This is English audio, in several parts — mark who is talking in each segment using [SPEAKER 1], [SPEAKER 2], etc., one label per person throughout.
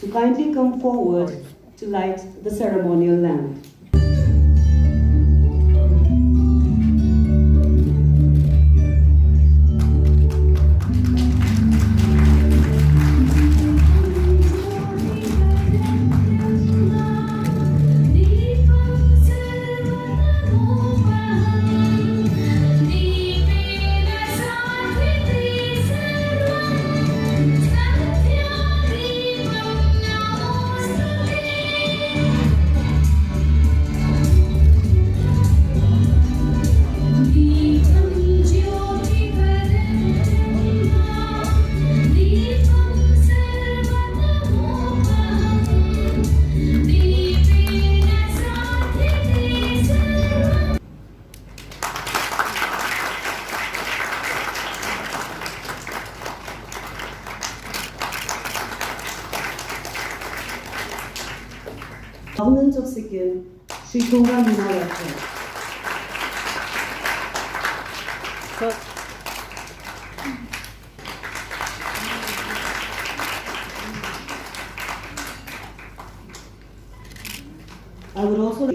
[SPEAKER 1] to kindly come forward to light the ceremonial lamp. Government of Sikkim, Shri Kunga Nima Lepchq. I would also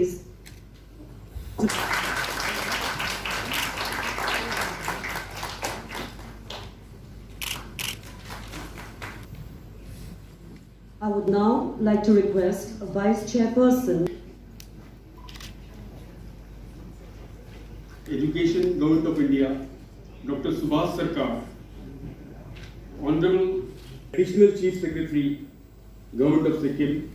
[SPEAKER 1] now like to request a Vice Chairperson.
[SPEAKER 2] Education, Govt of India, Dr. Subhas Sarkar, Honorable Additional Chief Secretary, Govt of Sikkim,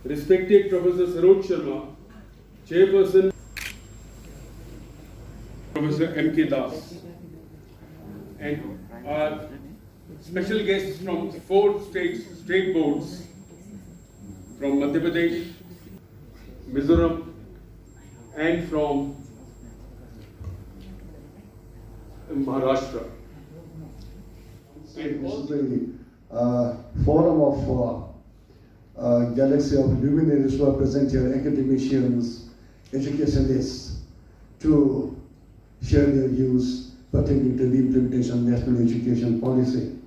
[SPEAKER 2] respected Professor Saroj Sharma, Chairperson, Professor M.K. Das, and our special guests from 4 state boards from Madhya Pradesh, Mizoram, and from Maharashtra.
[SPEAKER 3] And this is the forum of galaxy of luminaries who are present here, academicians, educationalists, to share their views pertaining to the implementation of national education policy.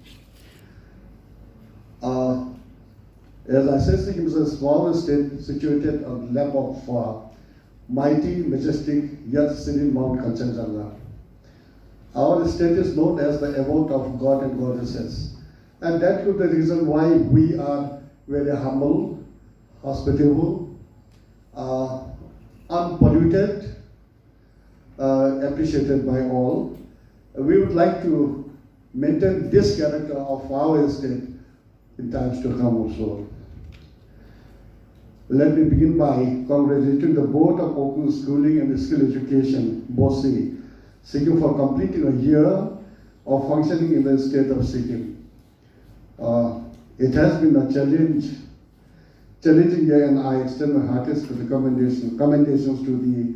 [SPEAKER 3] As I said, Sikkim is a small state situated on the lap of mighty, majestic, yet serene Mount Kanchenjunga. Our state is known as the abode of God and goddesses. And that could be the reason why we are very humble, hospitable, unpolluted, appreciated by all. We would like to maintain this character of our state in times to come also. Let me begin by congratulating the Board of Open Schooling and Skill Education, B.O.S.E, Sikkim, for completing a year of functioning in the state of Sikkim. It has been a challenging year, and I extend my heartiest commendations to the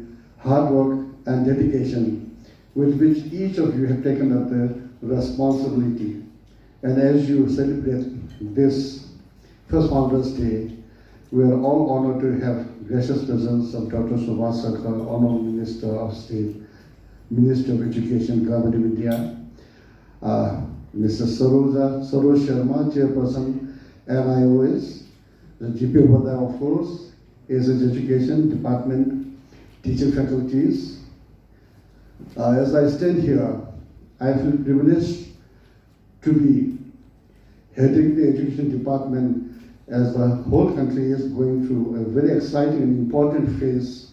[SPEAKER 3] hard work and dedication with which each of you have taken up the responsibility. And as you celebrate this first Founders Day, we are all honored to have gracious presence of Dr. Subhas Sarkar, Honorable Minister of State, Minister of Education, Government of India, Mr. Saroj Sharma, Chairperson, NIOS, the GP Bhujel, of course, is Education Department, teaching faculties. As I stand here, I feel privileged to be heading the Education Department as the whole country is going through a very exciting and important phase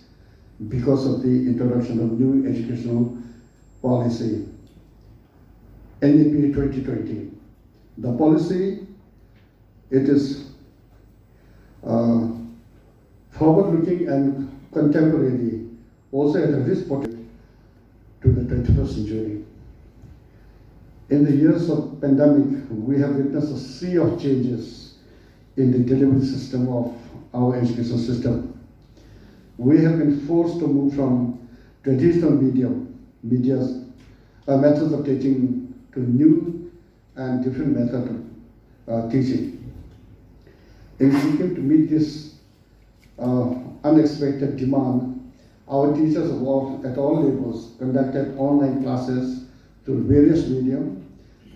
[SPEAKER 3] because of the introduction of new educational policy, NEP 2020. The policy, it is forward-looking and contemporary, also at a risk pocket to the 21st century. In the years of pandemic, we have witnessed a sea of changes in the delivery system of our education system. We have been forced to move from traditional methods of teaching to new and different methods of teaching. In Sikkim, to meet this unexpected demand, our teachers at all levels conducted online classes through various mediums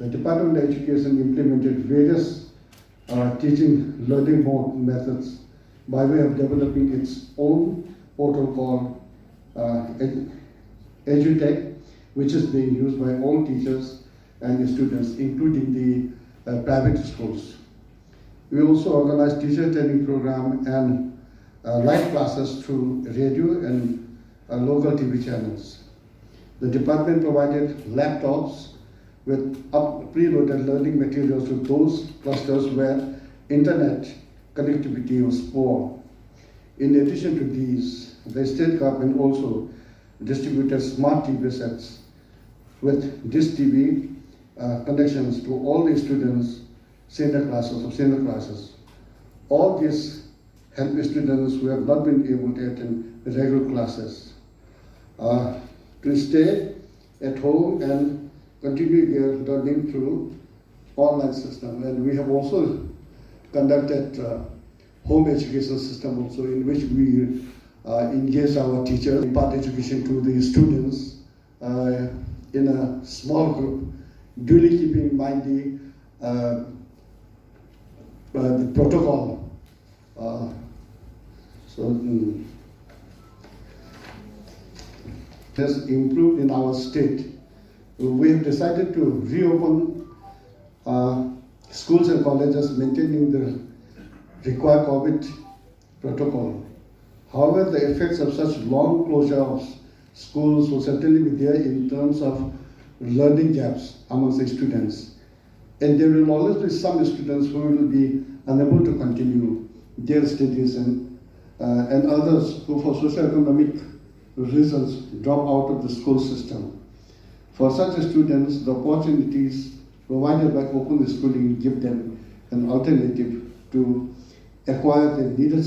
[SPEAKER 3] The Department of Education implemented various teaching learning methods by way of developing its own portal called EduTech, which is being used by all teachers and students, including the private schools. We also organize teacher training program and live classes through radio and local TV channels. The department provided laptops with preloaded learning materials to those clusters where internet connectivity was poor. In addition to these, the state government also distributed smart TV sets with Dish TV connections to all the students, senior classes. All these help students who have not been able to attend regular classes to stay at home and continue their learning through online system. And we have also conducted home education system also, in which we engage our teachers, impart education to the students in a small group, duly keeping in mind the protocol. Has improved in our state. We have decided to reopen schools and colleges maintaining the required COVID protocol. However, the effects of such long closure of schools will certainly be there in terms of learning gaps amongst the students. And there will always be some students who will be unable to continue their studies and others who for socioeconomic reasons drop out of the school system. For such students, the opportunities provided by open schooling give them an alternative to acquire the needed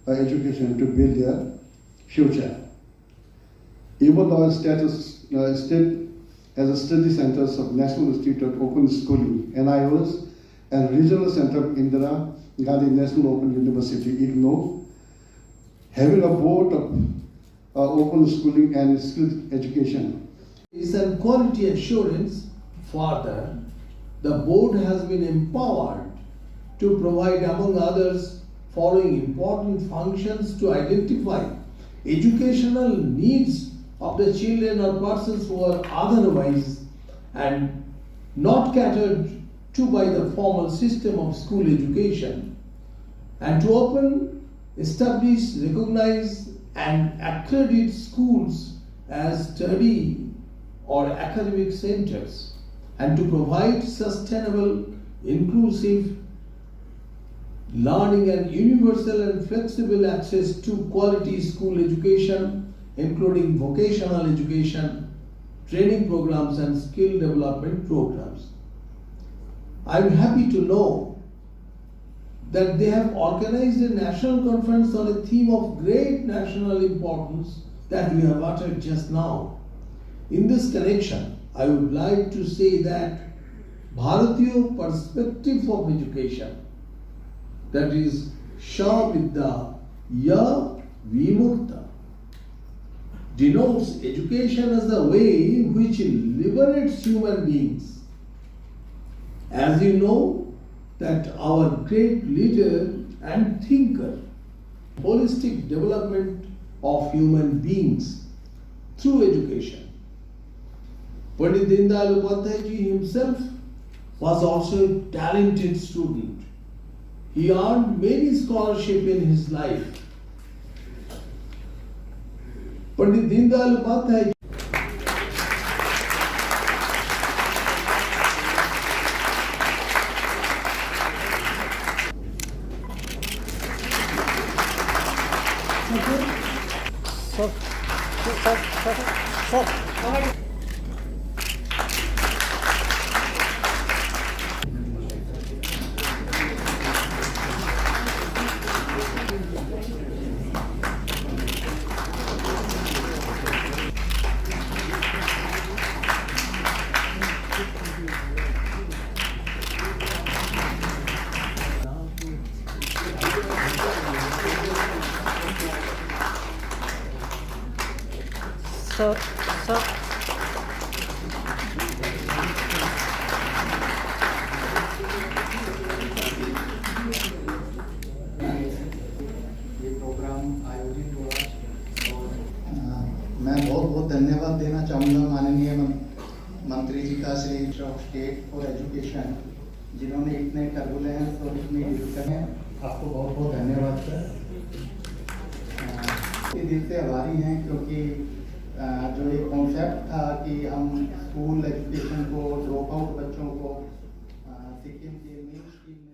[SPEAKER 3] education to build their future. Even though our state as a study centers of National Institute of Open Schooling, NIOS, and Regional Center of Indira Gandhi National Open University, IGNO, having a board of open schooling and skills education.
[SPEAKER 4] Is a quality assurance. Further, the board has been empowered to provide, among others, following important functions to identify educational needs of the children or persons who are otherwise and not catered to by the formal system of school education, and to open, establish, recognize and accredit schools as study or academic centers, and to provide sustainable, inclusive learning and universal and flexible access to quality school education, including vocational education, training programs and skill development programs. I am happy to know that they have organized a national conference on a theme of great national importance that we have uttered just now. In this connection, I would like to say that Bharatiya perspective of education, that is Shavidya Ya Vimukta, denotes education as the way which liberates human beings. As you know, that our great leader and thinker, holistic development of human beings through education. Pandit Dindayal Upadhyay ji himself was also a talented student. He earned many scholarships in his life. Pandit Dindayal Upadhyay
[SPEAKER 5] Sir. मैं बहुत बहुत धन्यवाद देना चाहूँगा माननीय मंत्री जी का, Shri of state for education, जिन्होंने इतने टर्बुलेंस और इतनी डिस्कशन है, आपको बहुत बहुत धन्यवाद सर। दिल से आभारी हैं क्योंकि जो ये कॉन्सेप्ट था कि हम स्कूल एजुकेशन को, ड्रॉप आउट बच्चों को सिक्किम के मेन स्ट्रीम